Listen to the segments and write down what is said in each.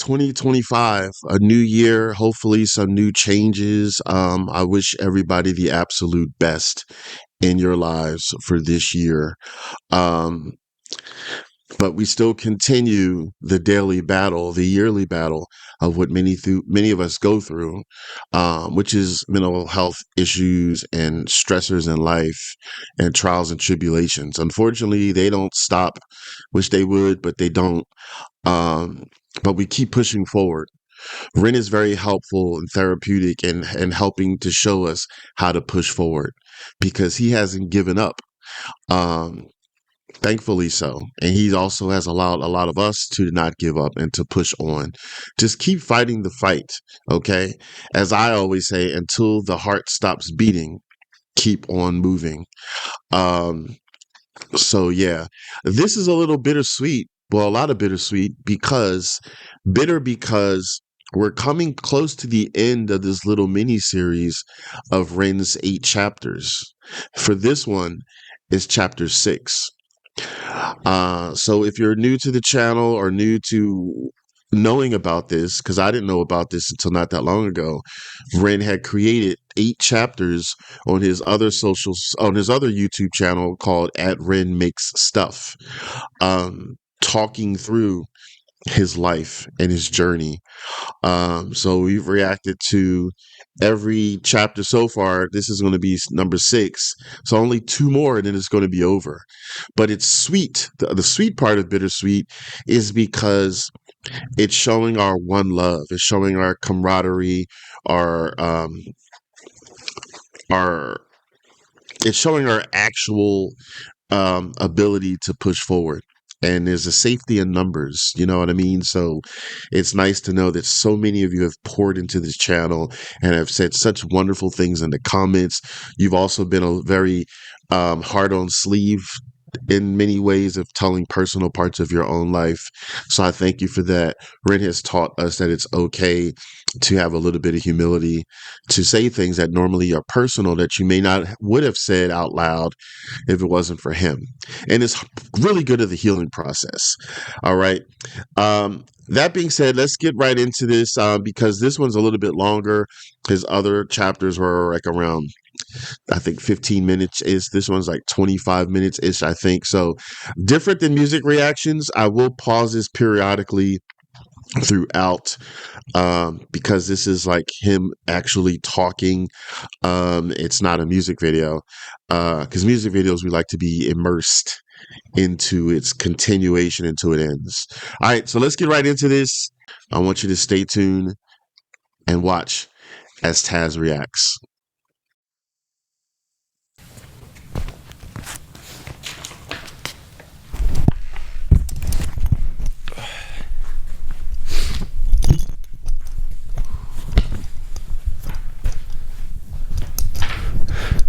2025, a new year, hopefully some new changes. I wish everybody the absolute best in your lives for this year. Um, but we still continue the daily battle, the yearly battle of what many of us go through, which is mental health issues and stressors in life and trials and tribulations. Unfortunately, they don't stop. Wish they would, but they don't. Um, but we keep pushing forward. Ren is very helpful and therapeutic and helping to show us how to push forward because he hasn't given up. Um, Thankfully so. And he also has allowed a lot of us to not give up and to push on. Just keep fighting the fight. Okay. As I always say, until the heart stops beating, keep on moving. Um, so yeah, this is a little bittersweet. Well, a lot of bittersweet because we're coming close to the end of this little mini series of Ren's 8 chapters. For this one, is chapter 6. So if you're new to the channel or new to knowing about this, because I didn't know about this until not that long ago, Ren had created 8 chapters on his other YouTube channel called @RenMakesStuff, talking through his life and his journey. So we've reacted to every chapter so far. This is going to be number 6. So only 2 more and then it's going to be over. But it's sweet. The sweet part of Bittersweet is because it's showing our one love. It's showing our camaraderie, it's showing our actual ability to push forward. And there's a safety in numbers, you know what I mean? So it's nice to know that so many of you have poured into this channel and have said such wonderful things in the comments. You've also been a very hard on sleeve in many ways of telling personal parts of your own life. So I thank you for that. Ren has taught us that it's okay to have a little bit of humility, to say things that normally are personal that you may not would have said out loud if it wasn't for him. And it's really good at the healing process. All right. That being said, let's get right into this because this one's a little bit longer. His other chapters were like around, I think 15 minutes is. This one's like 25 minutes ish, I think. So different than music reactions. I will pause this periodically throughout because this is like him actually talking. It's not a music video because music videos we like to be immersed into its continuation until it ends. All right, so let's get right into this. I want you to stay tuned and watch as Tazzz reacts.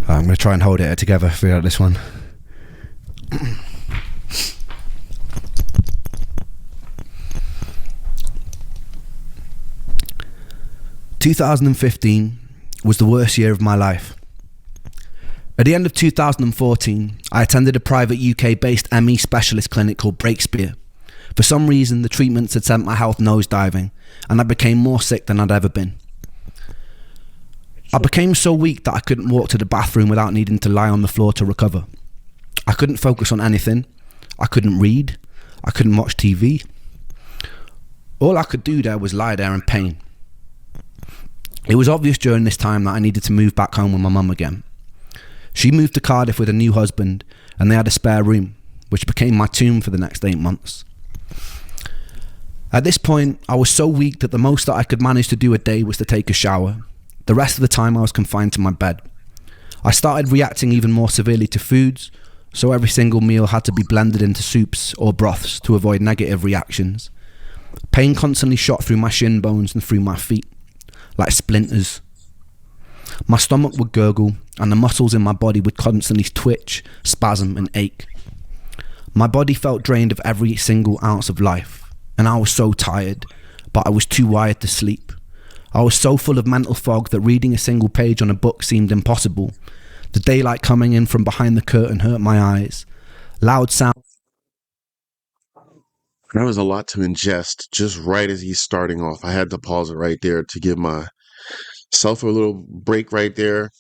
I'm going to try and hold it together throughout this one. 2015 was the worst year of my life. At the end of 2014, I attended a private UK-based ME specialist clinic called Breakspear. For some reason, the treatments had sent my health nosediving, and I became more sick than I'd ever been. I became so weak that I couldn't walk to the bathroom without needing to lie on the floor to recover. I couldn't focus on anything. I couldn't read. I couldn't watch TV. All I could do there was lie there in pain. It was obvious during this time that I needed to move back home with my mum again. She moved to Cardiff with a new husband, and they had a spare room, which became my tomb for the next 8 months. At this point, I was so weak that the most that I could manage to do a day was to take a shower. The rest of the time I was confined to my bed. I started reacting even more severely to foods, so every single meal had to be blended into soups or broths to avoid negative reactions. Pain constantly shot through my shin bones and through my feet, like splinters. My stomach would gurgle, and the muscles in my body would constantly twitch, spasm, and ache. My body felt drained of every single ounce of life, and I was so tired, but I was too wired to sleep. I was so full of mental fog that reading a single page on a book seemed impossible. The daylight coming in from behind the curtain hurt my eyes. Loud sounds That was a lot to ingest just right as he's starting off. I had to pause it right there to give myself a little break right there.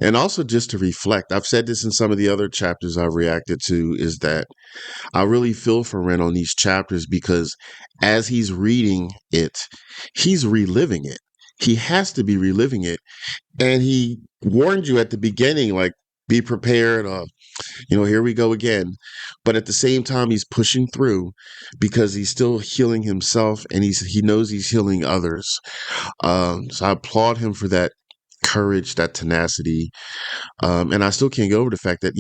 And also just to reflect. I've said this in some of the other chapters I've reacted to, is that I really feel for Ren on these chapters because as he's reading it, he's reliving it. He has to be reliving it. And he warned you at the beginning, like, be prepared. Here we go again. But at the same time, he's pushing through because he's still healing himself, and he knows he's healing others. So I applaud him for that courage, that tenacity. And I still can't get over the fact that,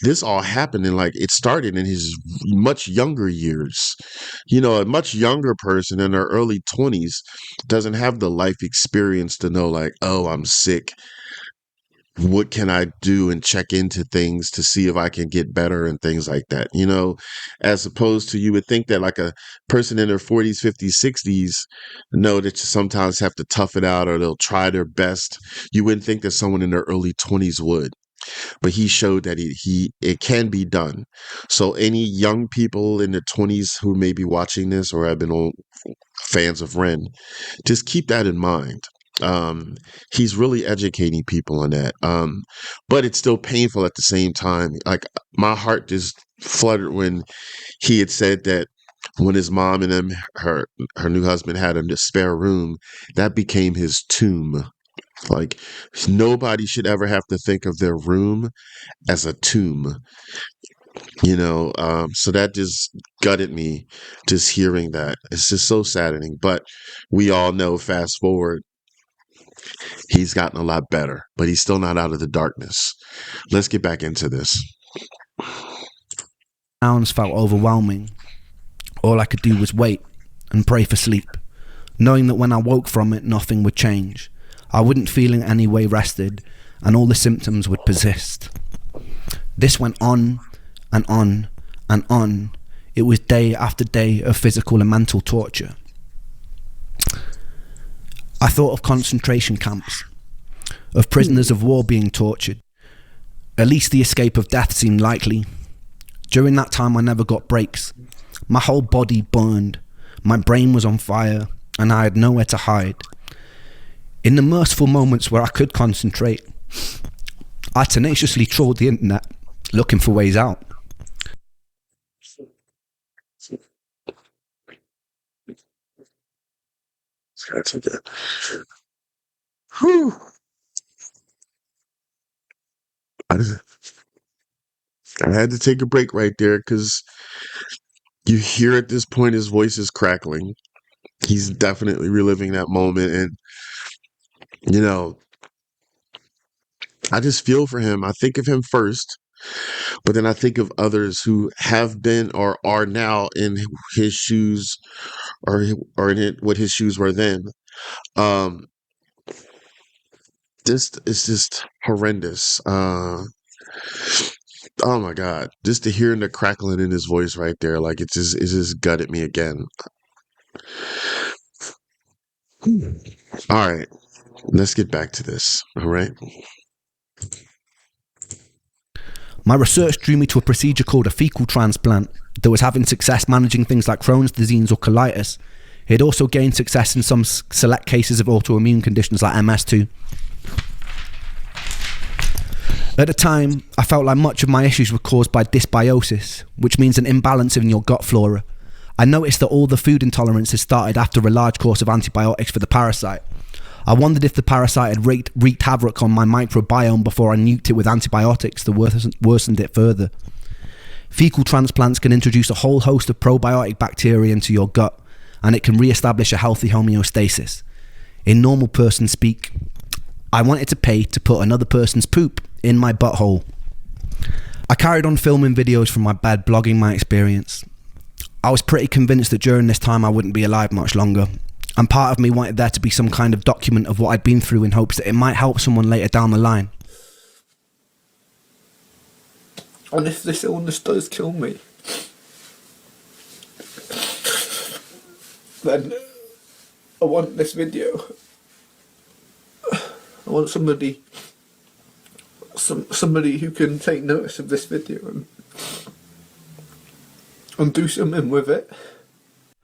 this all happened and like it started in his much younger years. A much younger person in their early 20s doesn't have the life experience to know, like, oh, I'm sick. What can I do, and check into things to see if I can get better and things like that, as opposed to, you would think that like a person in their 40s, 50s, 60s know that you sometimes have to tough it out or they'll try their best. You wouldn't think that someone in their early 20s would, but he showed that it can be done. So any young people in their 20s who may be watching this or have been fans of Ren, just keep that in mind. He's really educating people on that. But it's still painful at the same time. Like, my heart just fluttered when he had said that when his mom and her new husband had a spare room, that became his tomb. Like, nobody should ever have to think of their room as a tomb. So that just gutted me, just hearing that. It's just so saddening. But we all know, fast forward, he's gotten a lot better, but he's still not out of the darkness. Let's get back into this. Sounds felt overwhelming. All I could do was wait and pray for sleep, knowing that when I woke from it, nothing would change. I wouldn't feel in any way rested, and all the symptoms would persist. This went on and on and on. It was day after day of physical and mental torture. I thought of concentration camps, of prisoners of war being tortured. At least the escape of death seemed likely. During that time, I never got breaks. My whole body burned, my brain was on fire, and I had nowhere to hide. In the merciful moments where I could concentrate, I tenaciously trawled the internet, looking for ways out. Whew. I had to take a break right there because you hear at this point his voice is crackling. He's definitely reliving that moment. And, I just feel for him. I think of him first, but then I think of others who have been or are now in his shoes, or what his shoes were then. Um, it's just horrendous. Oh my God, just to hear the crackling in his voice right there, like it just gutted me again. All right, let's get back to this. All right. My research drew me to a procedure called a fecal transplant that was having success managing things like Crohn's disease or colitis. It had also gained success in some select cases of autoimmune conditions like MS too. At the time, I felt like much of my issues were caused by dysbiosis, which means an imbalance in your gut flora. I noticed that all the food intolerances started after a large course of antibiotics for the parasite. I wondered if the parasite had wreaked havoc on my microbiome before I nuked it with antibiotics that worsened it further. Fecal transplants can introduce a whole host of probiotic bacteria into your gut, and it can re-establish a healthy homeostasis. In normal person speak, I wanted to pay to put another person's poop in my butthole. I carried on filming videos from my bed, blogging my experience. I was pretty convinced that during this time I wouldn't be alive much longer, and part of me wanted there to be some kind of document of what I'd been through in hopes that it might help someone later down the line. And if this illness does kill me, then I want this video. I want somebody who can take notice of this video and do something with it.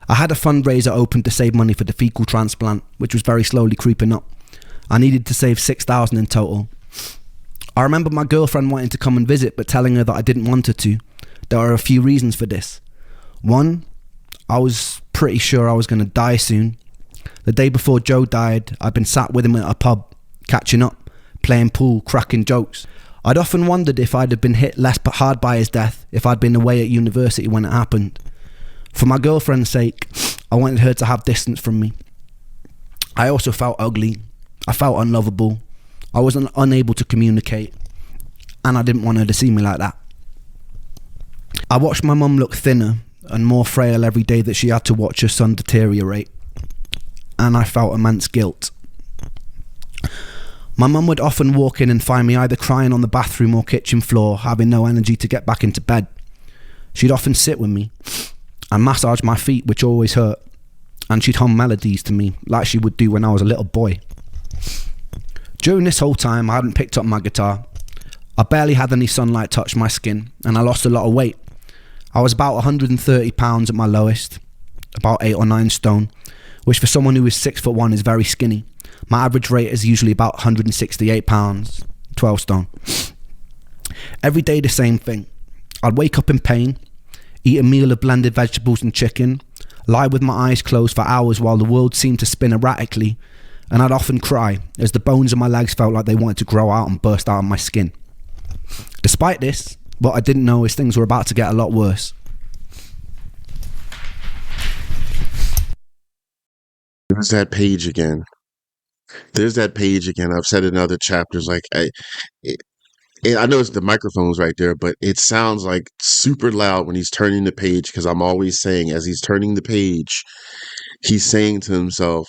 I had a fundraiser open to save money for the fecal transplant, which was very slowly creeping up. I needed to save $6,000 in total. I remember my girlfriend wanting to come and visit, but telling her that I didn't want her to. There are a few reasons for this. One, I was pretty sure I was going to die soon. The day before Joe died, I'd been sat with him at a pub, catching up, playing pool, cracking jokes. I'd often wondered if I'd have been hit less hard by his death if I'd been away at university when it happened. For my girlfriend's sake, I wanted her to have distance from me. I also felt ugly. I felt unlovable. I was unable to communicate, and I didn't want her to see me like that. I watched my mum look thinner and more frail every day that she had to watch her son deteriorate, and I felt immense guilt. My mum would often walk in and find me either crying on the bathroom or kitchen floor, having no energy to get back into bed. She'd often sit with me and massage my feet, which always hurt, and she'd hum melodies to me like she would do when I was a little boy. During this whole time, I hadn't picked up my guitar. I barely had any sunlight touch my skin, and I lost a lot of weight. I was about 130 pounds at my lowest, about 8 or 9 stone, which for someone who is 6'1" is very skinny. My average rate is usually about 168 pounds, 12 stone. Every day the same thing. I'd wake up in pain, eat a meal of blended vegetables and chicken, lie with my eyes closed for hours while the world seemed to spin erratically, and I'd often cry as the bones of my legs felt like they wanted to grow out and burst out of my skin. Despite this, what I didn't know is things were about to get a lot worse. There's that page again. I've said it in other chapters. Like I know it's the microphone's right there, but it sounds like super loud when he's turning the page, because I'm always saying, as he's turning the page, he's saying to himself,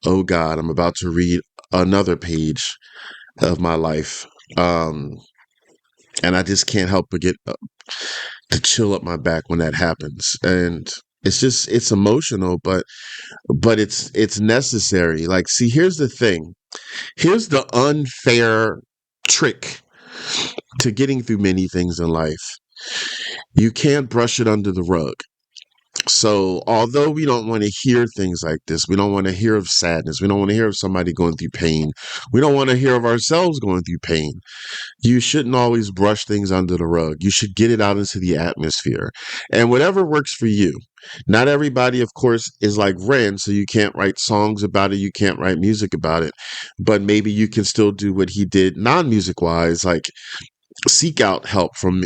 oh God, I'm about to read another page of my life. And I just can't help but get to chill up my back when that happens. And it's emotional, but it's necessary. Like, see, here's the thing. Here's the unfair trick to getting through many things in life. You can't brush it under the rug. So although we don't want to hear things like this, we don't want to hear of sadness, we don't want to hear of somebody going through pain, we don't want to hear of ourselves going through pain, you shouldn't always brush things under the rug. You should get it out into the atmosphere. And whatever works for you. Not everybody, of course, is like Ren, so you can't write songs about it, you can't write music about it. But maybe you can still do what he did non-music wise, like seek out help from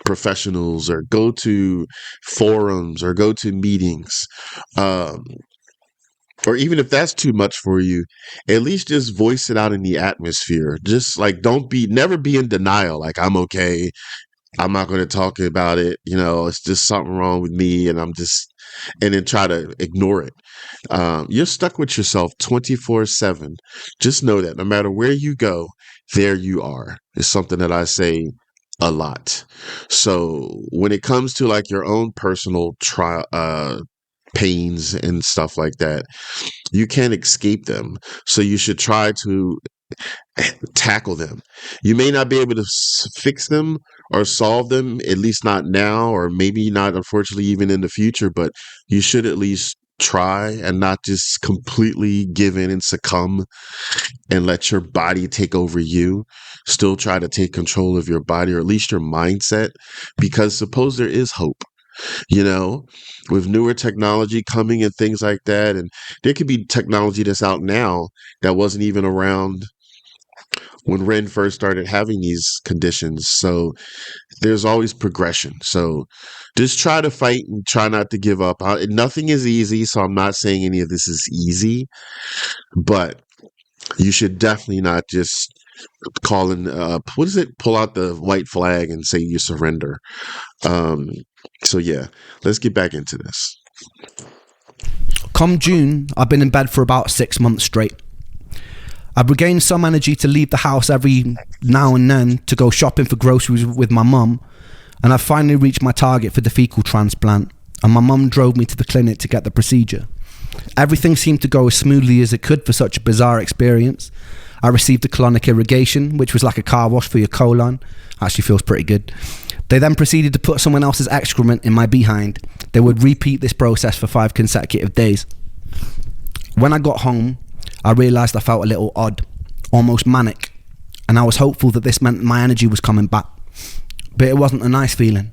professionals, or go to forums, or go to meetings, or even if that's too much for you, at least just voice it out in the atmosphere. Just like, never be in denial, like, I'm okay, I'm not going to talk about it, it's just something wrong with me, and then try to ignore it. You're stuck with yourself 24/7. Just know that no matter where you go, there you are. It's something that I say a lot. So when it comes to like your own personal pains and stuff like that, you can't escape them. So you should try to tackle them. You may not be able to fix them or solve them, at least not now, or maybe not, unfortunately, even in the future, but you should at least try, and not just completely give in and succumb and let your body take over you. Still try to take control of your body, or at least your mindset, because suppose there is hope, with newer technology coming and things like that. And there could be technology that's out now that wasn't even around when Ren first started having these conditions. So there's always progression. So just try to fight and try not to give up. Nothing is easy, so I'm not saying any of this is easy, but you should definitely not just pull out the white flag and say you surrender. So yeah, let's get back into this. Come June, I've been in bed for about 6 months straight. I've regained some energy to leave the house every now and then to go shopping for groceries with my mum, and I've finally reached my target for the fecal transplant, and my mum drove me to the clinic to get the procedure. Everything seemed to go as smoothly as it could for such a bizarre experience. I received a colonic irrigation, which was like a car wash for your colon. Actually feels pretty good. They then proceeded to put someone else's excrement in my behind. They would repeat this process for 5 consecutive days. When I got home, I realised I felt a little odd, almost manic, and I was hopeful that this meant my energy was coming back. But it wasn't a nice feeling.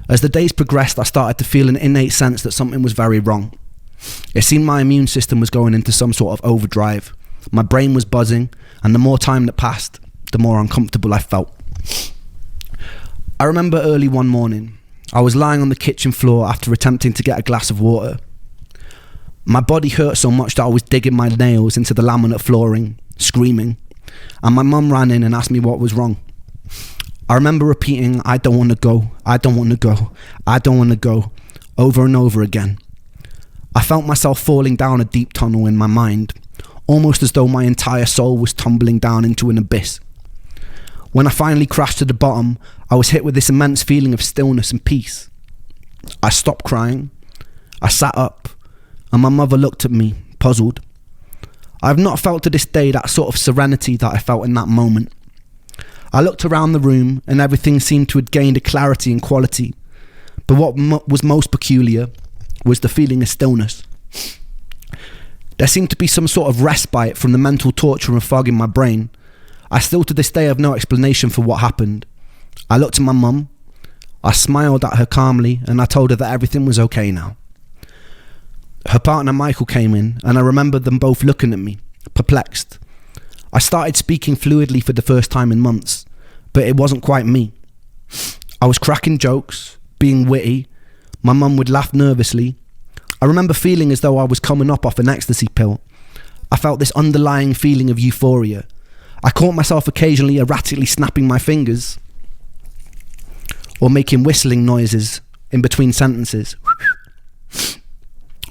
As the days progressed, I started to feel an innate sense that something was very wrong. It seemed my immune system was going into some sort of overdrive. My brain was buzzing, and the more time that passed, the more uncomfortable I felt. I remember early one morning, I was lying on the kitchen floor after attempting to get a glass of water. My body hurt so much that I was digging my nails into the laminate flooring, screaming, and my mum ran in and asked me what was wrong. I remember repeating, "I don't want to go, I don't want to go, I don't want to go," over and over again. I felt myself falling down a deep tunnel in my mind, almost as though my entire soul was tumbling down into an abyss. When I finally crashed to the bottom, I was hit with this immense feeling of stillness and peace. I stopped crying, I sat up, and my mother looked at me, puzzled. I have not felt to this day that sort of serenity that I felt in that moment. I looked around the room and everything seemed to have gained a clarity and quality, but what was most peculiar was the feeling of stillness. There seemed to be some sort of respite from the mental torture and fog in my brain. I still to this day have no explanation for what happened. I looked at my mum, I smiled at her calmly, and I told her that everything was okay now. Her partner Michael came in, and I remember them both looking at me, perplexed. I started speaking fluidly for the first time in months, but it wasn't quite me. I was cracking jokes, being witty. My mum would laugh nervously. I remember feeling as though I was coming up off an ecstasy pill. I felt this underlying feeling of euphoria. I caught myself occasionally erratically snapping my fingers or making whistling noises in between sentences,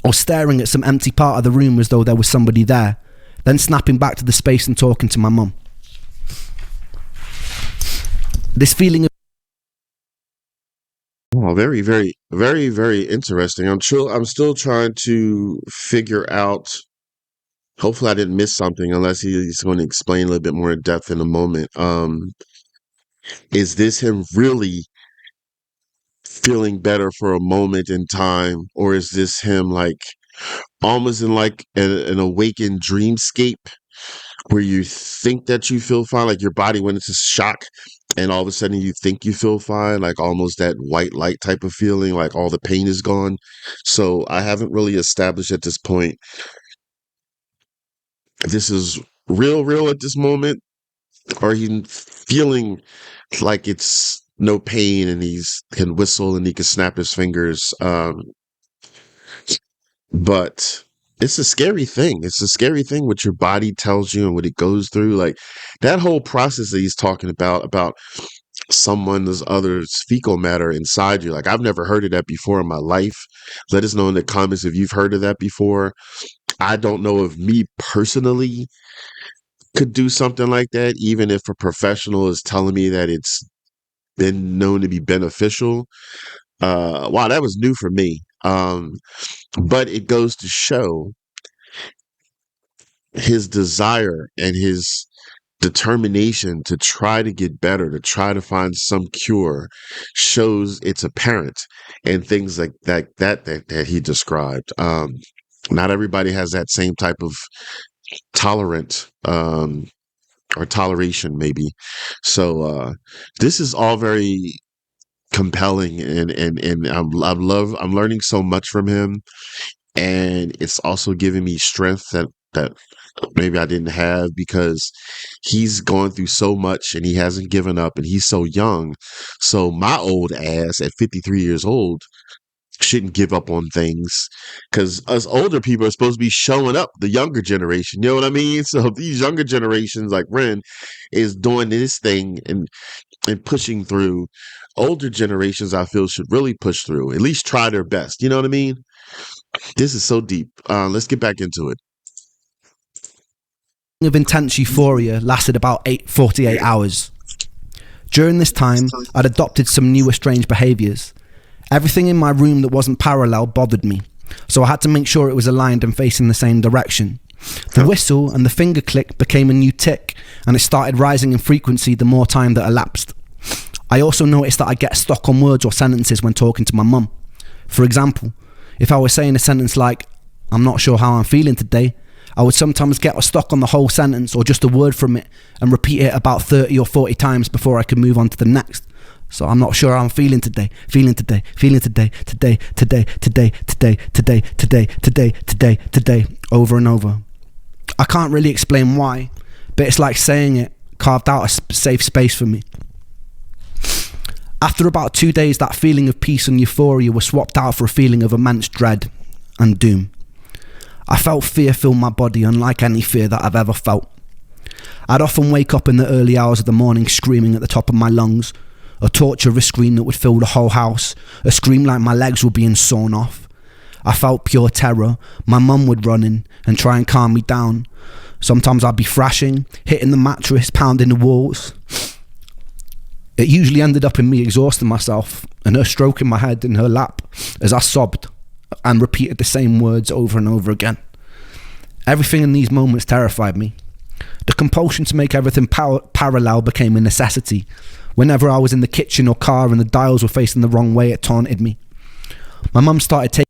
or staring at some empty part of the room as though there was somebody there, then snapping back to the space and talking to my mum. This feeling of Very, very, very, very interesting. I'm still trying to figure out. Hopefully, I didn't miss something. Unless he's going to explain a little bit more in depth in a moment. Is this him really feeling better for a moment in time, or is this him like almost in like an awakened dreamscape where you think that you feel fine, like your body went into shock, and all of a sudden you think you feel fine, like almost that white light type of feeling, like all the pain is gone. So I haven't really established at this point if this is real at this moment, or he feeling like it's no pain and he's can whistle and he can snap his fingers. But it's a scary thing. It's a scary thing what your body tells you and what it goes through. Like that whole process that he's talking about someone's other's fecal matter inside you. Like I've never heard of that before in my life. Let us know in the comments if you've heard of that before. I don't know if me personally could do something like that, even if a professional is telling me that it's been known to be beneficial. Wow, that was new for me. But it goes to show his desire and his determination to try to get better, to try to find some cure, shows it's apparent and things like that he described. Not everybody has that same type of tolerant or toleration, maybe. So this is all very compelling, and I'm learning so much from him, and it's also giving me strength that maybe I didn't have, because he's going through so much and he hasn't given up and he's so young. So my old ass at 53 years old shouldn't give up on things, because us older people are supposed to be showing up the younger generation. You know what I mean? So these younger generations like Ren is doing this thing and pushing through. Older generations, I feel, should really push through, at least try their best. You know what I mean? This is so deep. Let's get back into it. Of intense euphoria lasted about 48 hours. During this time, I'd adopted some newer strange behaviours. Everything in my room that wasn't parallel bothered me, so I had to make sure it was aligned and facing the same direction. The whistle and the finger click became a new tick, and it started rising in frequency the more time that elapsed. I also noticed that I get stuck on words or sentences when talking to my mum. For example, if I was saying a sentence like, "I'm not sure how I'm feeling today," I would sometimes get stuck on the whole sentence or just a word from it and repeat it about 30 or 40 times before I could move on to the next. So I'm not sure how I'm feeling today, feeling today, over and over. I can't really explain why, but it's like saying it carved out a safe space for me. After about 2 days, that feeling of peace and euphoria was swapped out for a feeling of immense dread and doom. I felt fear fill my body, unlike any fear that I've ever felt. I'd often wake up in the early hours of the morning screaming at the top of my lungs, a torture scream that would fill the whole house, a scream like my legs were being sawn off. I felt pure terror. My mum would run in and try and calm me down. Sometimes I'd be thrashing, hitting the mattress, pounding the walls. It usually ended up in me exhausting myself and her stroking my head in her lap as I sobbed and repeated the same words over and over again. Everything in these moments terrified me. The compulsion to make everything parallel became a necessity. Whenever I was in the kitchen or car and the dials were facing the wrong way, it taunted me. My mum started taking...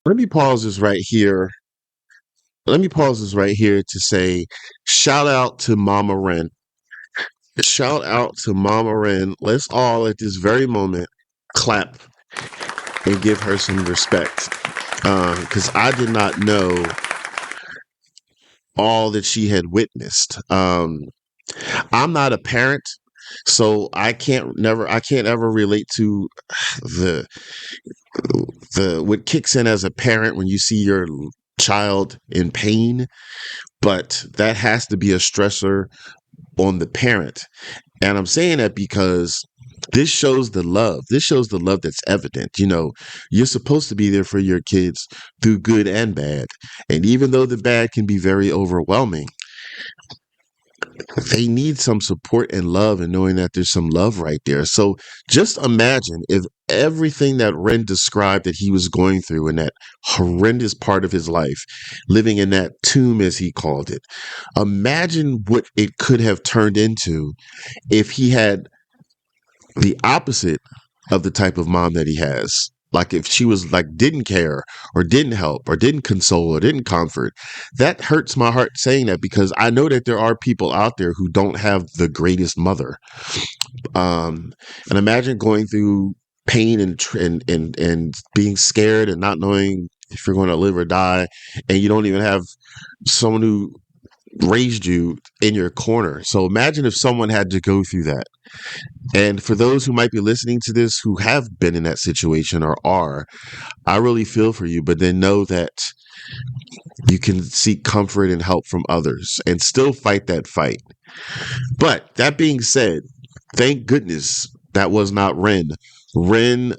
Let me pause this right here. To say, shout out to Mama Ren. Shout out to Mama Ren. Let's all at this very moment clap and give her some respect. Because I did not know all that she had witnessed. I'm not a parent, so I can't ever relate to the what kicks in as a parent when you see your child in pain, but that has to be a stressor on the parent. And I'm saying that because this shows the love. This shows the love that's evident. You know, you're supposed to be there for your kids through good and bad. And even though the bad can be very overwhelming, they need some support and love, and knowing that there's some love right there. So just imagine if everything that Ren described that he was going through in that horrendous part of his life, living in that tomb, as he called it, imagine what it could have turned into if he had the opposite of the type of mom that he has. Like if she was like, didn't care or didn't help or didn't console or didn't comfort. That hurts my heart saying that, because I know that there are people out there who don't have the greatest mother. And imagine going through pain and being scared and not knowing if you're going to live or die, and you don't even have someone who raised you in your corner. So imagine if someone had to go through that. And for those who might be listening to this who have been in that situation or are, I really feel for you, but then know that you can seek comfort and help from others and still fight that fight. But that being said, thank goodness that was not Ren.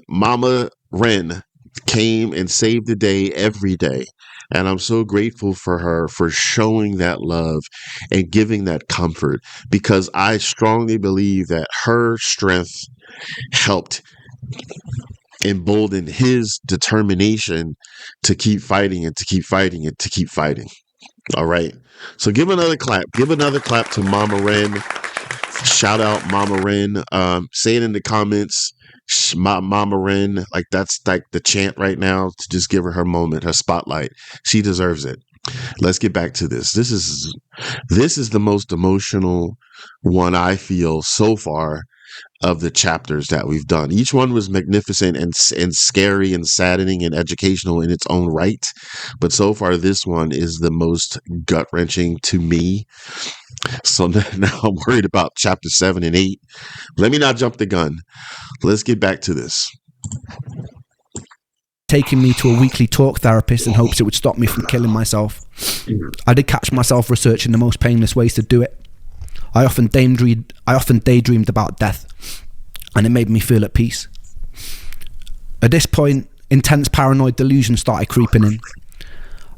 Mama Ren came and saved the day every day. And I'm so grateful for her for showing that love and giving that comfort, because I strongly believe that her strength helped embolden his determination to keep fighting and to keep fighting and to keep fighting. All right. So give another clap. Give another clap to Mama Ren. Shout out Mama Ren. Say it in the comments. Mama Ren, like that's like the chant right now, to just give her moment, her spotlight. She deserves it. Let's get back to this. This is the most emotional one I feel so far of the chapters that we've done. Each one was magnificent and scary and saddening and educational in its own right, but so far this one is the most gut-wrenching to me. So now I'm worried about chapter 7 and 8. Let me not jump the gun. Let's get back to this. Taking me to a weekly talk therapist in hopes it would stop me from killing myself. I did catch myself researching the most painless ways to do it. I often daydreamed about death, and it made me feel at peace. At this point, intense paranoid delusions started creeping in.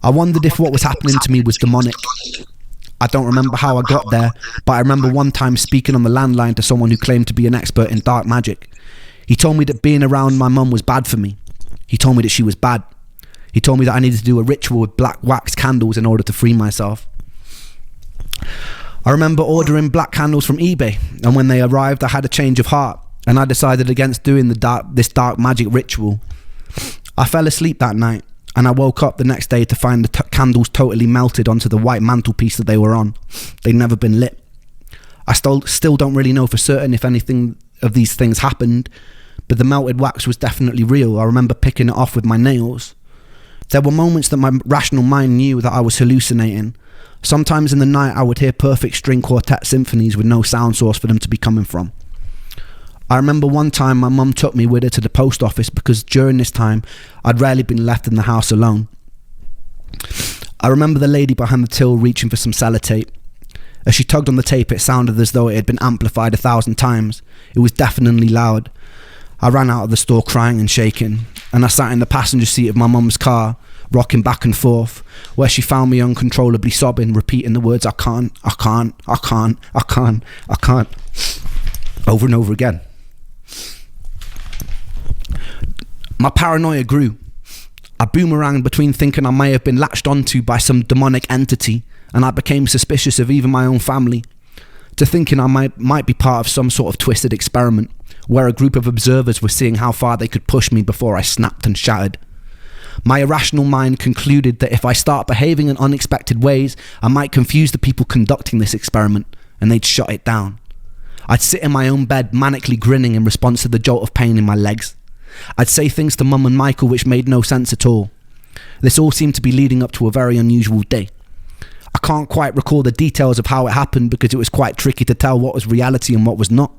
I wondered if what was happening to me was demonic. I don't remember how I got there, but I remember one time speaking on the landline to someone who claimed to be an expert in dark magic. He told me that being around my mum was bad for me. He told me that she was bad. He told me that I needed to do a ritual with black wax candles in order to free myself. I remember ordering black candles from eBay, and when they arrived I had a change of heart, and I decided against doing this dark magic ritual. I fell asleep that night, and I woke up the next day to find the candles totally melted onto the white mantelpiece that they were on. They'd never been lit. I still don't really know for certain if anything of these things happened, but the melted wax was definitely real. I remember picking it off with my nails. There were moments that my rational mind knew that I was hallucinating. Sometimes in the night I would hear perfect string quartet symphonies with no sound source for them to be coming from. I remember one time my mum took me with her to the post office because during this time I'd rarely been left in the house alone. I remember the lady behind the till reaching for some sellotape. As she tugged on the tape, it sounded as though it had been amplified 1,000 times. It was deafeningly loud. I ran out of the store crying and shaking, and I sat in the passenger seat of my mum's car, rocking back and forth, where she found me uncontrollably sobbing, repeating the words, I can't, I can't, I can't, I can't, I can't, over and over again. My paranoia grew. I boomeranged between thinking I may have been latched onto by some demonic entity, and I became suspicious of even my own family, to thinking I might be part of some sort of twisted experiment, where a group of observers were seeing how far they could push me before I snapped and shattered. My irrational mind concluded that if I start behaving in unexpected ways, I might confuse the people conducting this experiment, and they'd shut it down. I'd sit in my own bed manically grinning in response to the jolt of pain in my legs. I'd say things to Mum and Michael which made no sense at all. This all seemed to be leading up to a very unusual day. I can't quite recall the details of how it happened because it was quite tricky to tell what was reality and what was not.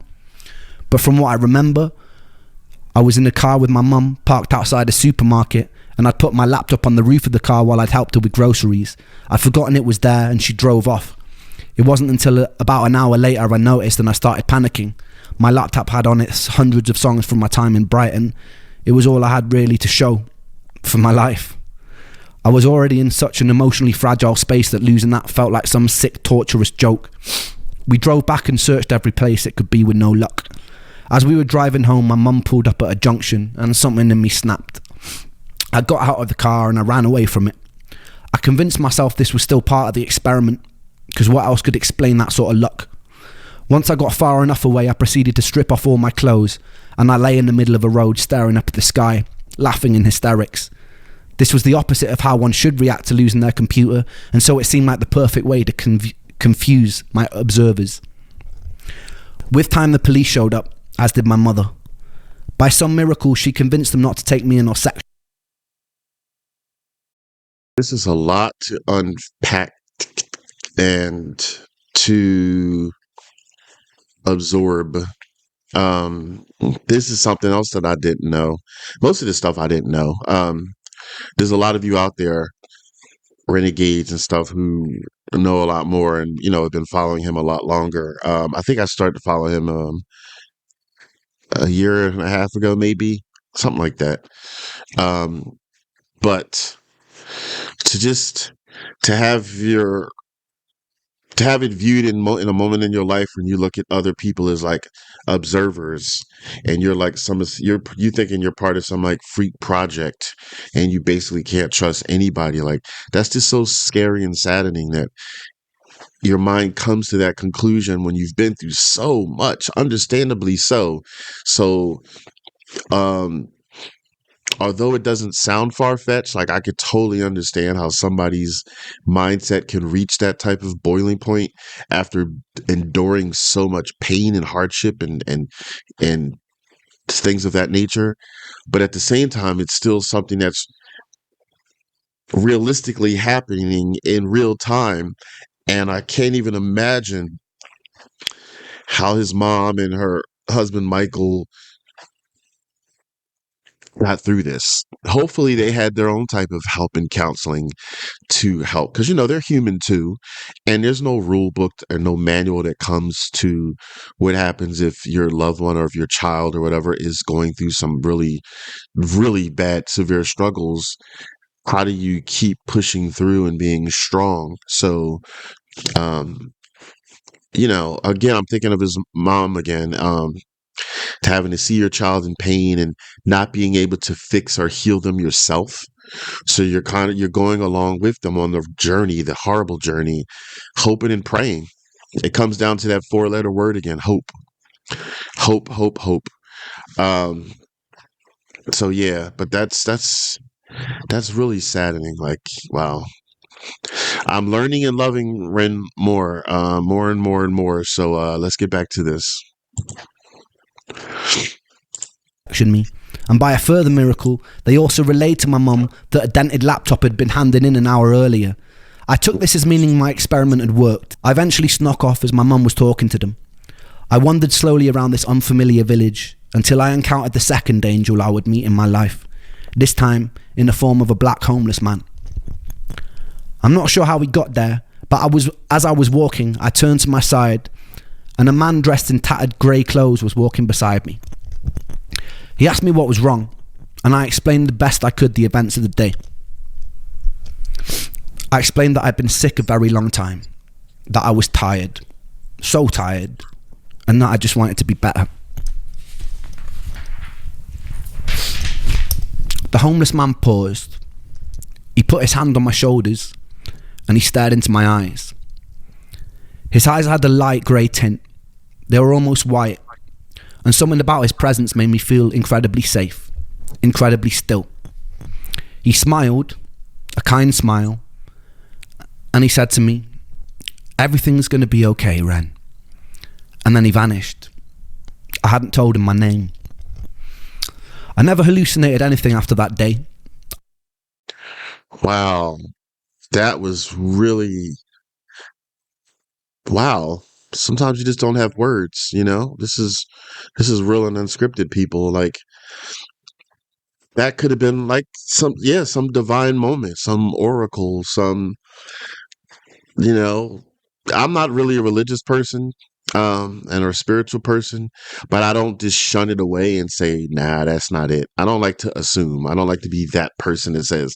But from what I remember, I was in the car with my mum, parked outside a supermarket, and I'd put my laptop on the roof of the car while I'd helped her with groceries. I'd forgotten it was there and she drove off. It wasn't until about an hour later I noticed and I started panicking. My laptop had on it hundreds of songs from my time in Brighton. It was all I had really to show for my life. I was already in such an emotionally fragile space that losing that felt like some sick, torturous joke. We drove back and searched every place it could be with no luck. As we were driving home, my mum pulled up at a junction and something in me snapped. I got out of the car and I ran away from it. I convinced myself this was still part of the experiment, because what else could explain that sort of luck? Once I got far enough away, I proceeded to strip off all my clothes, and I lay in the middle of a road staring up at the sky, laughing in hysterics. This was the opposite of how one should react to losing their computer, and so it seemed like the perfect way to confuse my observers. With time, the police showed up, as did my mother. By some miracle, she convinced them not to take me in or sex. This is a lot to unpack and to absorb. This is something else that I didn't know. Most of this stuff I didn't know. There's a lot of you out there, renegades and stuff, who know a lot more and, have been following him a lot longer. I think I started to follow him a year and a half ago, maybe, something like that. But to have it viewed in a moment in your life when you look at other people as like observers, and you're like you thinking you're part of some like freak project, and you basically can't trust anybody. Like, that's just so scary and saddening that your mind comes to that conclusion when you've been through so much, understandably so. So, although it doesn't sound far-fetched, like, I could totally understand how somebody's mindset can reach that type of boiling point after enduring so much pain and hardship and things of that nature. But at the same time, it's still something that's realistically happening in real time. And I can't even imagine how his mom and her husband, Michael, got through this. Hopefully they had their own type of help and counseling to help, because they're human too, and there's no rule book or no manual that comes to what happens if your loved one or if your child or whatever is going through some really, really bad, severe struggles. How do you keep pushing through and being strong? So again, I'm thinking of his mom again, having to see your child in pain and not being able to fix or heal them yourself. So you're going along with them on the journey, the horrible journey, hoping and praying. It comes down to that 4-letter word again, hope. Hope, hope, hope. Um, so yeah, but that's really saddening. Like, wow. I'm learning and loving Ren more, more and more and more. So let's get back to this. Me. And by a further miracle, they also relayed to my mum that a dented laptop had been handed in an hour earlier. I took this as meaning my experiment had worked. I eventually snuck off as my mum was talking to them. I wandered slowly around this unfamiliar village until I encountered the second angel I would meet in my life, this time in the form of a black homeless man. I'm not sure how we got there, but as I was walking, I turned to my side and a man dressed in tattered grey clothes was walking beside me. He asked me what was wrong, and I explained the best I could the events of the day. I explained that I'd been sick a very long time, that I was tired, so tired, and that I just wanted to be better. The homeless man paused. He put his hand on my shoulders, and he stared into my eyes. His eyes had a light grey tint. They were almost white. And something about his presence made me feel incredibly safe, incredibly still. He smiled, a kind smile, and he said to me, "Everything's going to be okay, Ren." And then he vanished. I hadn't told him my name. I never hallucinated anything after that day. Wow. That was really, wow. Sometimes you just don't have words, you know? This is real and unscripted, people. Like, that could have been like some divine moment, some oracle, some, you know, I'm not really a religious person, and or a spiritual person, but I don't just shun it away and say, nah, that's not it. I don't like to assume. I don't like to be that person that says,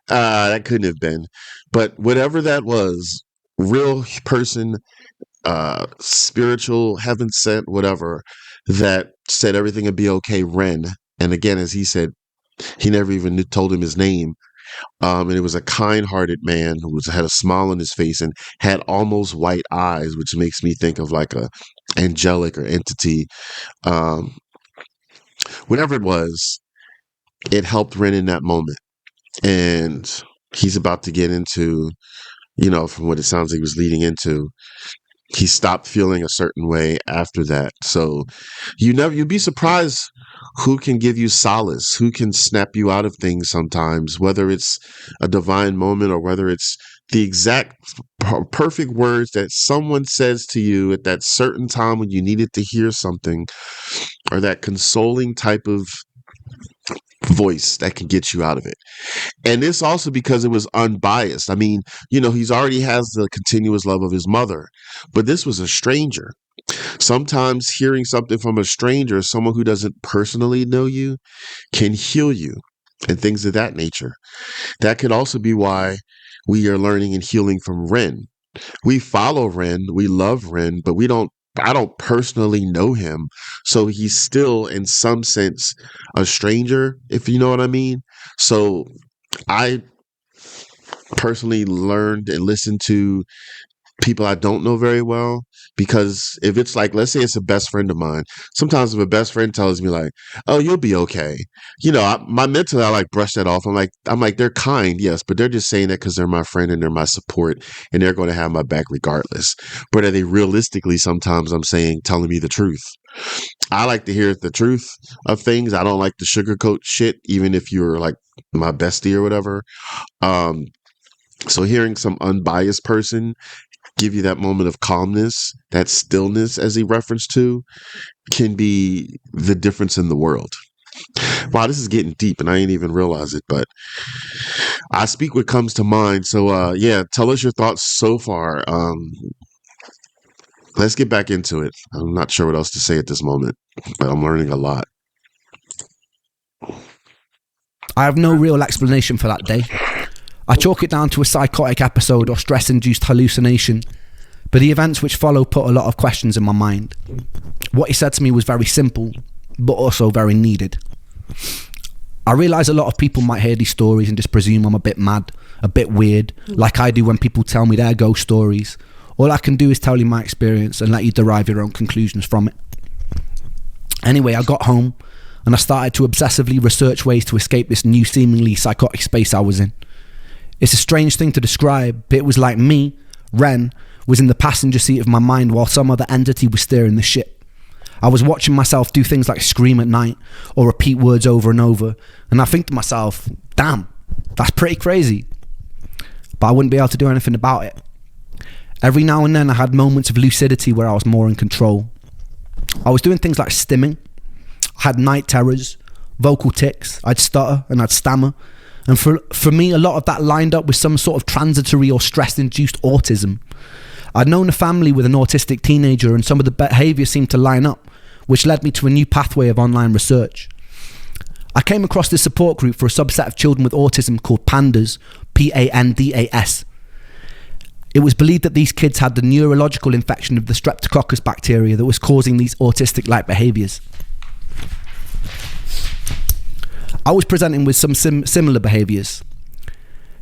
that couldn't have been. But whatever that was, real person, spiritual, heaven sent, whatever, that said everything would be okay, Ren. And again, as he said, he never even told him his name. And it was a kind-hearted man who had a smile on his face and had almost white eyes, which makes me think of like a angelic or entity. Whatever it was, it helped Ren in that moment. And he's about to get into, you know, from what it sounds like he was leading into, he stopped feeling a certain way after that. So you'd be surprised who can give you solace, who can snap you out of things sometimes, whether it's a divine moment or whether it's the exact perfect words that someone says to you at that certain time when you needed to hear something, or that consoling type of voice that can get you out of it. And this also because it was unbiased. I mean, you know, he's already has the continuous love of his mother, but this was a stranger. Sometimes hearing something from a stranger, someone who doesn't personally know you, can heal you and things of that nature. That could also be why we are learning and healing from Ren. We follow Ren, we love Ren, but I don't personally know him. So he's still, in some sense, a stranger, if you know what I mean. So I personally learned and listened to people I don't know very well, because if it's like, let's say it's a best friend of mine, sometimes if a best friend tells me like, "Oh, you'll be okay," you know, my mental, I like brush that off. I'm like, they're kind, yes, but they're just saying that because they're my friend and they're my support and they're going to have my back regardless. But are they realistically, sometimes I'm saying, telling me the truth? I like to hear the truth of things. I don't like to sugarcoat shit, even if you're like my bestie or whatever. So hearing some unbiased person give you that moment of calmness, that stillness, as he referenced to, can be the difference in the world. Wow, this is getting deep and I ain't even realize it, but I speak what comes to mind. So yeah, tell us your thoughts so far. Let's get back into it. I'm not sure what else to say at this moment, but I'm learning a lot. I have no real explanation for that day. I chalk it down to a psychotic episode or stress-induced hallucination, but the events which follow put a lot of questions in my mind. What he said to me was very simple, but also very needed. I realise a lot of people might hear these stories and just presume I'm a bit mad, a bit weird, like I do when people tell me their ghost stories. All I can do is tell you my experience and let you derive your own conclusions from it. Anyway, I got home and I started to obsessively research ways to escape this new seemingly psychotic space I was in. It's a strange thing to describe, but it was like me, Ren, was in the passenger seat of my mind while some other entity was steering the ship. I was watching myself do things like scream at night or repeat words over and over, and I think to myself, damn, that's pretty crazy. But I wouldn't be able to do anything about it. Every now and then I had moments of lucidity where I was more in control. I was doing things like stimming, I had night terrors, vocal tics, I'd stutter and I'd stammer, and for me a lot of that lined up with some sort of transitory or stress-induced autism. I'd known a family with an autistic teenager and some of the behaviour seemed to line up, which led me to a new pathway of online research. I came across this support group for a subset of children with autism called PANDAS, P-A-N-D-A-S. It was believed that these kids had the neurological infection of the Streptococcus bacteria that was causing these autistic-like behaviours. I was presenting with some similar behaviours.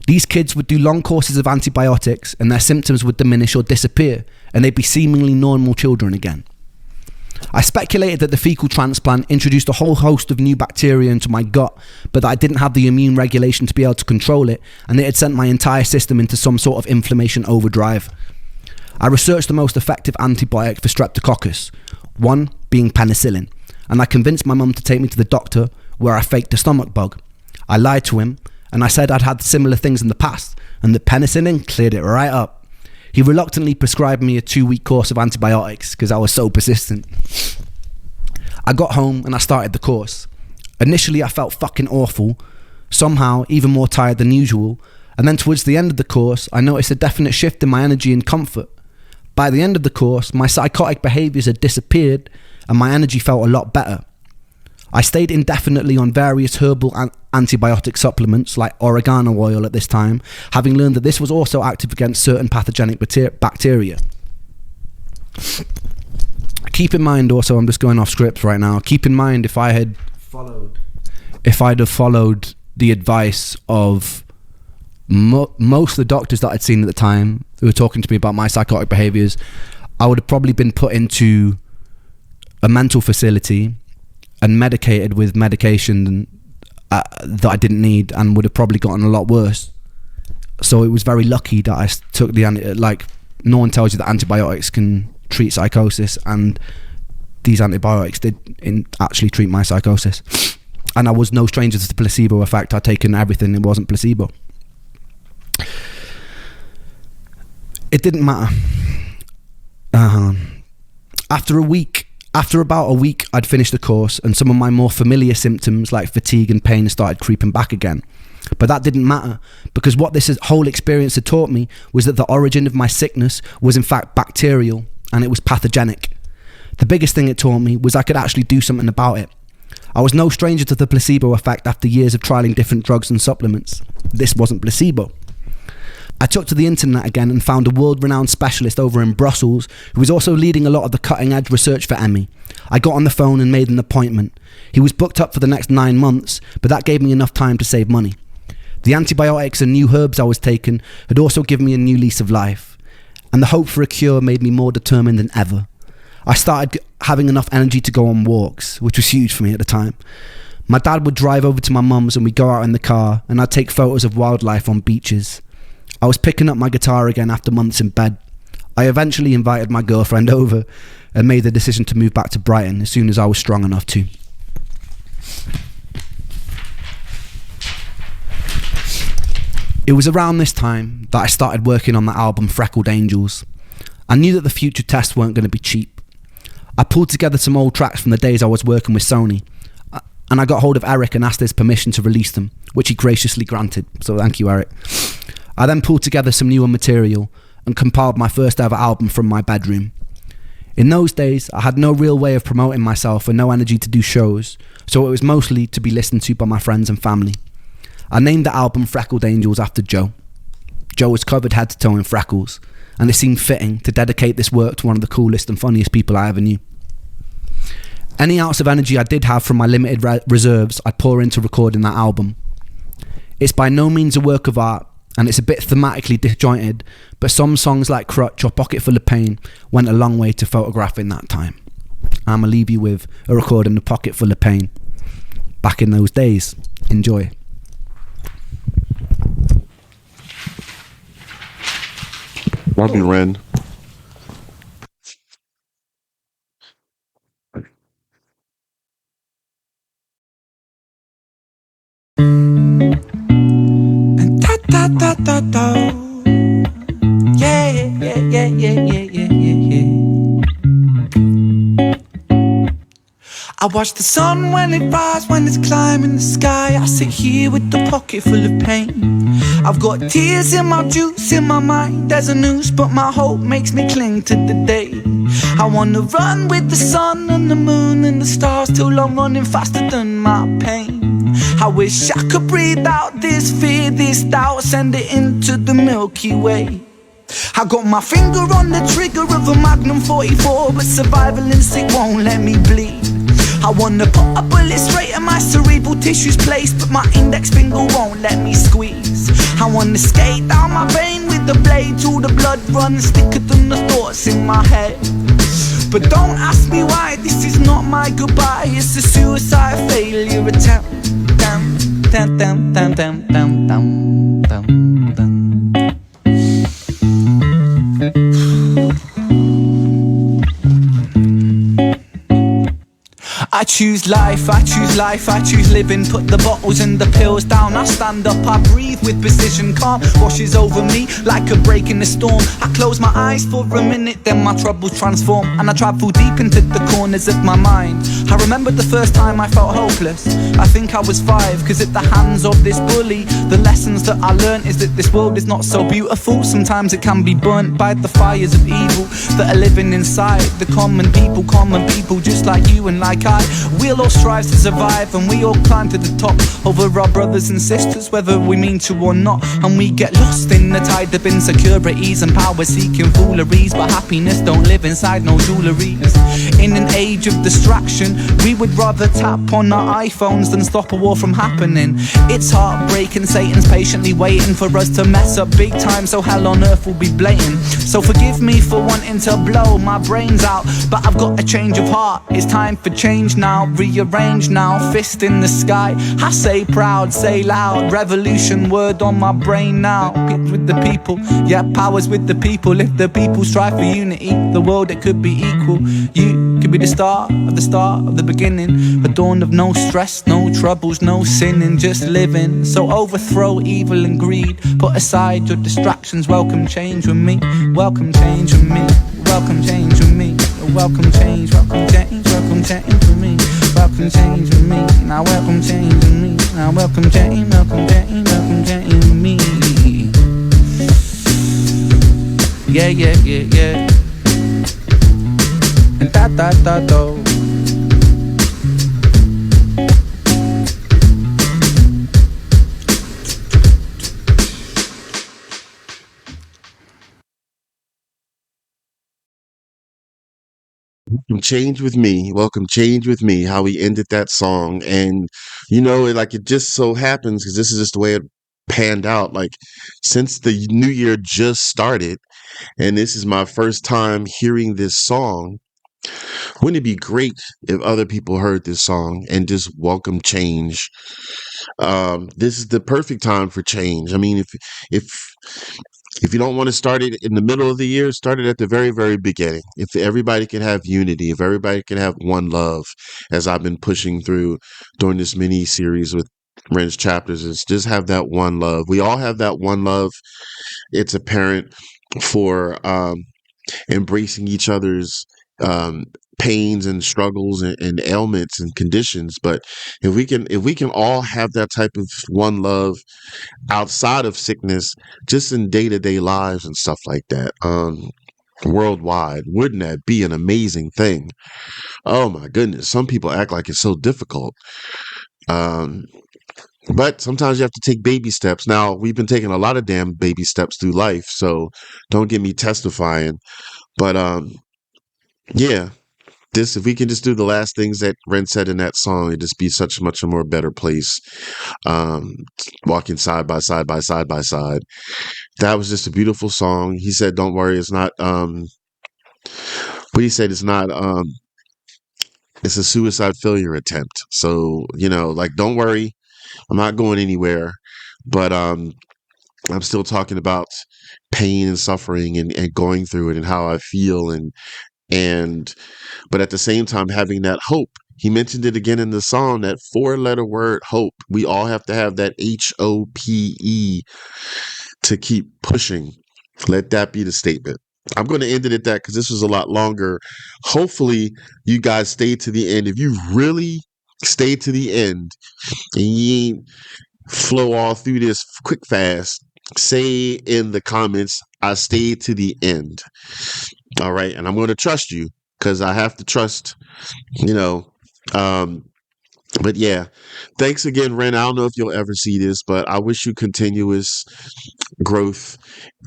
These kids would do long courses of antibiotics and their symptoms would diminish or disappear and they'd be seemingly normal children again. I speculated that the fecal transplant introduced a whole host of new bacteria into my gut, but that I didn't have the immune regulation to be able to control it, and it had sent my entire system into some sort of inflammation overdrive. I researched the most effective antibiotic for Streptococcus, one being penicillin, and I convinced my mum to take me to the doctor, where I faked a stomach bug. I lied to him, and I said I'd had similar things in the past, and the penicillin cleared it right up. He reluctantly prescribed me a 2-week course of antibiotics because I was so persistent. I got home and I started the course. Initially I felt fucking awful, somehow even more tired than usual, and then towards the end of the course I noticed a definite shift in my energy and comfort. By the end of the course, my psychotic behaviours had disappeared and my energy felt a lot better. I stayed indefinitely on various herbal antibiotic supplements like oregano oil at this time, having learned that this was also active against certain pathogenic bacteria. Keep in mind also, I'm just going off script right now, keep in mind if I'd have followed the advice of most of the doctors that I'd seen at the time who were talking to me about my psychotic behaviours, I would have probably been put into a mental facility and medicated with medication that I didn't need and would have probably gotten a lot worse. So it was very lucky that I took no one tells you that antibiotics can treat psychosis, and these antibiotics did actually treat my psychosis. And I was no stranger to the placebo effect. I'd taken everything, it wasn't placebo. It didn't matter. After about a week, I'd finished the course and some of my more familiar symptoms like fatigue and pain started creeping back again. But that didn't matter, because what this whole experience had taught me was that the origin of my sickness was in fact bacterial and it was pathogenic. The biggest thing it taught me was I could actually do something about it. I was no stranger to the placebo effect after years of trialing different drugs and supplements. This wasn't placebo. I took to the internet again and found a world-renowned specialist over in Brussels who was also leading a lot of the cutting-edge research for ME. I got on the phone and made an appointment. He was booked up for the next 9 months, but that gave me enough time to save money. The antibiotics and new herbs I was taking had also given me a new lease of life, and the hope for a cure made me more determined than ever. I started having enough energy to go on walks, which was huge for me at the time. My dad would drive over to my mum's and we'd go out in the car, and I'd take photos of wildlife on beaches. I was picking up my guitar again after months in bed. I eventually invited my girlfriend over and made the decision to move back to Brighton as soon as I was strong enough to. It was around this time that I started working on the album Freckled Angels. I knew that the future tests weren't going to be cheap. I pulled together some old tracks from the days I was working with Sony, and I got hold of Eric and asked his permission to release them, which he graciously granted, so thank you, Eric. I then pulled together some newer material and compiled my first ever album from my bedroom. In those days, I had no real way of promoting myself and no energy to do shows, so it was mostly to be listened to by my friends and family. I named the album Freckled Angels after Joe. Joe was covered head to toe in freckles, and it seemed fitting to dedicate this work to one of the coolest and funniest people I ever knew. Any ounce of energy I did have from my limited reserves, I'd pour into recording that album. It's by no means a work of art, and it's a bit thematically disjointed, but some songs like Crutch or Pocket Full of Pain went a long way to photographing that time. I'ma leave you with a recording of Pocket Full of Pain. Back in those days. Enjoy. Love you, Ren. Da da da da. Yeah, yeah, yeah, yeah, yeah, yeah, yeah, yeah. I watch the sun when it rises, when it's climbing the sky. I sit here with the pocket full of pain. I've got tears in my juice, in my mind. There's a noose, but my hope makes me cling to the day. I wanna run with the sun and the moon and the stars till I'm running faster than my pain. I wish I could breathe out this fear, this doubt, send it into the Milky Way. I got my finger on the trigger of a Magnum 44, but survival instinct won't let me bleed. I wanna put a bullet straight at my cerebral tissues place, but my index finger won't let me squeeze. I wanna skate down my vein with the blade till the blood runs thicker than the thoughts in my head. But don't ask me why, this is not my goodbye, it's a suicide failure attempt. Dum, dum, dum, dum, dum, dum, dum, dum, dum. I choose life, I choose life, I choose living. Put the bottles and the pills down, I stand up, I breathe with precision. Calm washes over me like a break in the storm. I close my eyes for a minute, then my troubles transform, and I travel deep into the corners of my mind. I remember the first time I felt hopeless. I think I was 5, cause at the hands of this bully, the lessons that I learned is that this world is not so beautiful. Sometimes it can be burnt by the fires of evil that are living inside the common people just like you and like I. We'll all strive to survive, and we all climb to the top over our brothers and sisters, whether we mean to or not. And we get lost in the tide of insecurities and power-seeking fooleries, but happiness don't live inside no jewelleries. In an age of distraction, we would rather tap on our iPhones than stop a war from happening. It's heartbreaking, Satan's patiently waiting for us to mess up big time, so hell on earth will be blatant. So forgive me for wanting to blow my brains out, but I've got a change of heart. It's time for change now, rearrange now, fist in the sky. I say proud, say loud, revolution word on my brain now. It's with the people, yeah, power's with the people. If the people strive for unity, the world it could be equal. You could be the start of the beginning, a dawn of no stress, no troubles, no sinning, just living. So overthrow evil and greed, put aside your distractions, welcome change with me, welcome change with me, welcome change with me, welcome change, welcome change, welcome change with me, welcome change with me, now welcome change with me, now welcome change, welcome change, welcome change with me. Yeah, yeah, yeah, yeah. And da da da do. Change with me. Welcome, change with me. How we ended that song, and it just so happens because this is just the way it panned out. Like, since the new year just started, and this is my first time hearing this song. Wouldn't it be great if other people heard this song and just welcome change? This is the perfect time for change. I mean, if if you don't want to start it in the middle of the year, start it at the very, very beginning. If everybody can have unity, if everybody can have one love, as I've been pushing through during this mini series with Ren's chapters, is just have that one love. We all have that one love. It's apparent for embracing each other's um, pains and struggles and ailments and conditions. But if we can all have that type of one love outside of sickness, just in day-to-day lives and stuff like that, worldwide, wouldn't that be an amazing thing? Oh my goodness, some people act like it's so difficult, um but sometimes you have to take baby steps. Now, we've been taking a lot of damn baby steps through life, so don't get me testifying, but yeah, this, if we can just do the last things that Ren said in that song, it'd just be such much a more better place. Um, walking side by side by side by side. That was just a beautiful song. He said, "Don't worry, it's not." What he said, it's not. It's a suicide failure attempt. So like, don't worry, I'm not going anywhere. But I'm still talking about pain and suffering and going through it and how I feel and but at the same time having that hope. He mentioned it again in the song, that 4-letter word, hope. We all have to have that HOPE to keep pushing. Let that be the statement. I'm going to end it at that because this was a lot longer. Hopefully you guys stay to the end. If you really stay to the end and you ain't flow all through this quick fast, say in the comments, I stayed to the end. All right. And I'm going to trust you because I have to trust, but yeah, thanks again, Ren. I don't know if you'll ever see this, but I wish you continuous growth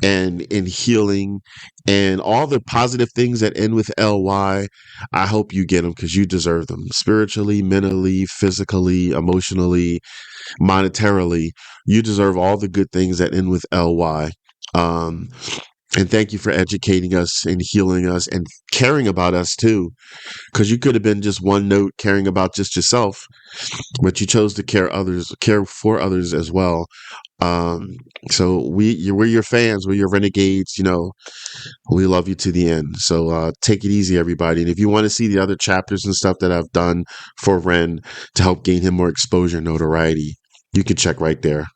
and in healing and all the positive things that end with LY. I hope you get them because you deserve them spiritually, mentally, physically, emotionally, monetarily. You deserve all the good things that end with LY. And thank you for educating us and healing us and caring about us too, because you could have been just one note caring about just yourself, but you chose to care for others as well. So we're your fans, we're your renegades. We love you to the end. So take it easy, everybody. And if you want to see the other chapters and stuff that I've done for Ren to help gain him more exposure and notoriety, you can check right there.